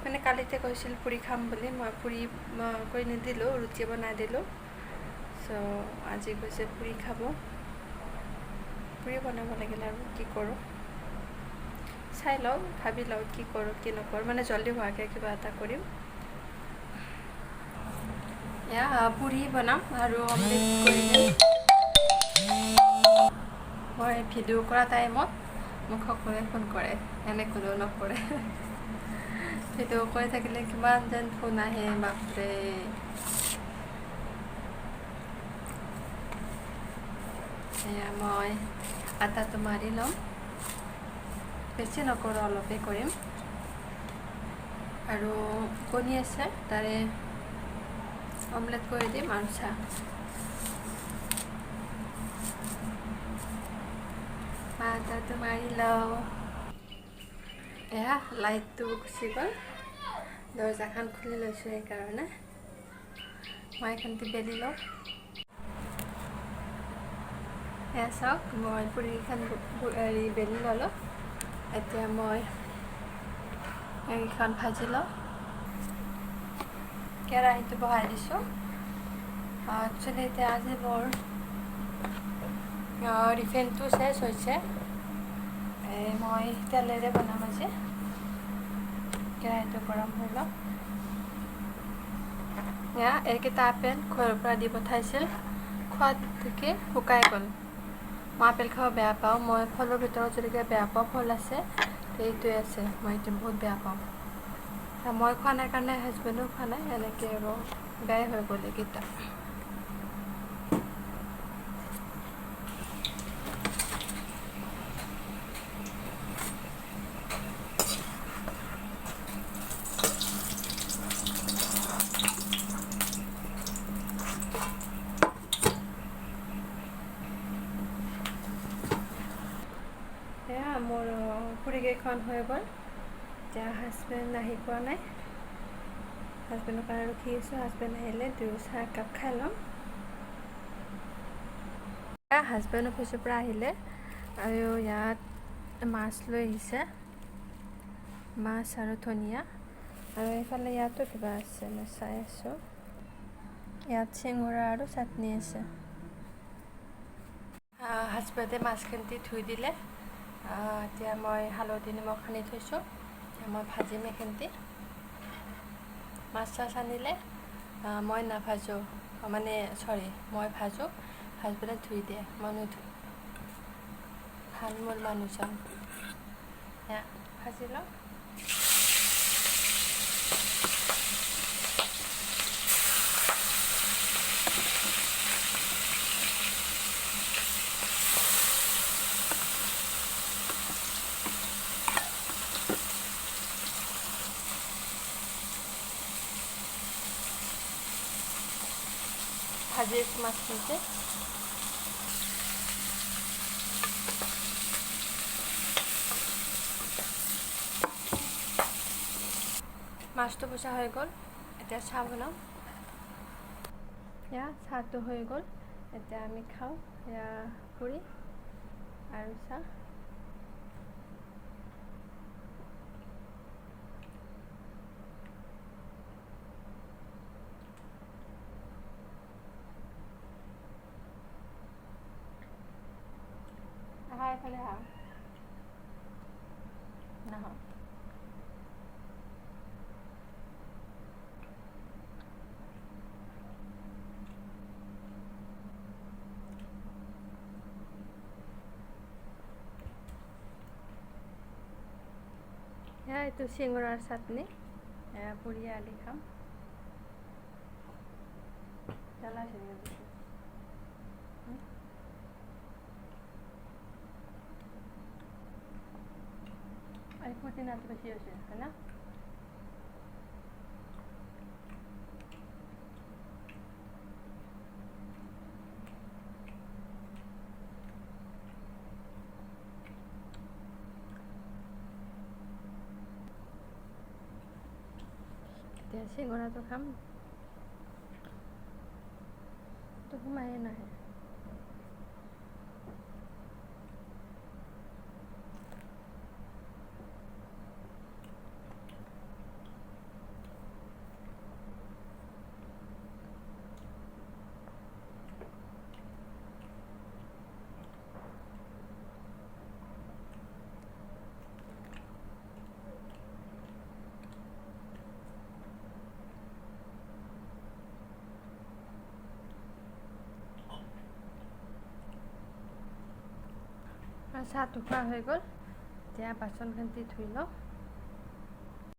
মানে কালিতে কৈছিল পুৰি খাম বুলি, মই পুৰি কৰি নিদিলোঁ, ৰুটি বনাই দিলোঁ। চ' আজি কৈছে পুৰি খাব, পুৰি বনাব লাগিল আৰু কি কৰোঁ চাই লওঁ, ভাবি লওঁ কি কৰোঁ কি নকৰোঁ, মানে জল্দি হোৱাকৈ কিবা এটা কৰিম। এয়া পুৰি বনাম আৰু অমলেট কৰি দিম। মই ভিডিঅ' কৰা টাইমত মোক সকলোৱে ফোন কৰে, এনে কোনেও নকৰে। ভিডিঅ' কৰি থাকিলে কিমান যেন ফোন আহে, বাপৰে। এয়া মই আটাটো মাৰি ল'ম, বেছি নকৰোঁ, অলপেই কৰিম। আৰু কণী আছে, তাৰে অমলেট কৰি দিম আৰু চাহ। আটাটো মাৰি লওঁ। এয়া লাইটটো গুচি গ'ল, দৰ্জাখন খুলি লৈছোঁ সেইকাৰণে। মই এইখনতে বেলি লওঁ। এয়া চাওক, মই পুৰিকেইখন বেলি ল'লোঁ। এতিয়া মই এইকেইখন ভাজি লওঁ। কেৰাহীটো বহাই দিছোঁ। একচুৱেলি এতিয়া আজি মোৰ ৰিফাইনটো চেছ হৈছে, মই তেলেৰে বনাম আজি। কেৰাহীটো গৰম হৈ লওক। এয়া এইকেইটা আপেল ঘৰৰ পৰা দি পঠাইছিল, খোৱাত দেখি শুকাই গ'ল। মই আপেল খাব বেয়া পাওঁ, মই ফলৰ ভিতৰত যদি কিবা বেয়া পাওঁ ফল আছে, এইটোৱে আছে, মই এইটো বহুত বেয়া পাওঁ। মই খোৱা নাই কাৰণে হাজবেণ্ডো খোৱা নাই, এনেকৈ আৰু বেয়াই হৈ গ'ল এইকেইটা। এয়া মোৰ পুৰিকেইখন হৈ গ'ল। এতিয়া হাজবেণ্ড আহি পোৱা নাই, হাজবেণ্ডৰ কাৰণে ৰখি আছোঁ। হাজবেণ্ড আহিলে দুয়ো চাহ একাপ খাই ল'ম। হাজবেণ্ড অফিচৰ পৰা আহিলে আৰু ইয়াত মাছ লৈ আহিছে, মাছ আৰু ধনিয়া। আৰু এইফালে ইয়াতো কিবা আছে, মই চাই আছোঁ। ইয়াত চিঙৰা আৰু চাটনি আছে। হাজবেণ্ডে মাছখিনি ধুই দিলে। এতিয়া মই হালধি নিমখ সানি থৈছোঁ, মই ভাজিম এইখিনি। মাছ চাছ আনিলে মই নাভাজোঁ, মানে মই ভাজোঁ, হাজবেণ্ডে ধুই দিয়ে, মই নুধুওঁ। ভাল মোৰ মানুহজন। এয়া ভাজি লওঁ। ভাজি আছোঁ মাছখিনি। মাছটো ভজা হৈ গ'ল, এতিয়া চাহ বনাম। এয়া চাহটো হৈ গ'ল, এতিয়া আমি খাওঁ। এয়া পুৰি আৰু চাহ। আহা এইফালে আহা, নাহা। এয়া এইটো চিঙৰাৰ চাটনি, এয়া পুৰি আদি খাম। জ্বালা আছে নেকি বেছি? এই পুদিনাটো বেছি হৈছে, হয় না? এতিয়া চিঙৰাটো খাম, তো সোমায়ে নাহে। চাহটো খোৱা হৈ গ'ল এতিয়া বাচনখিনি ধুই লওঁ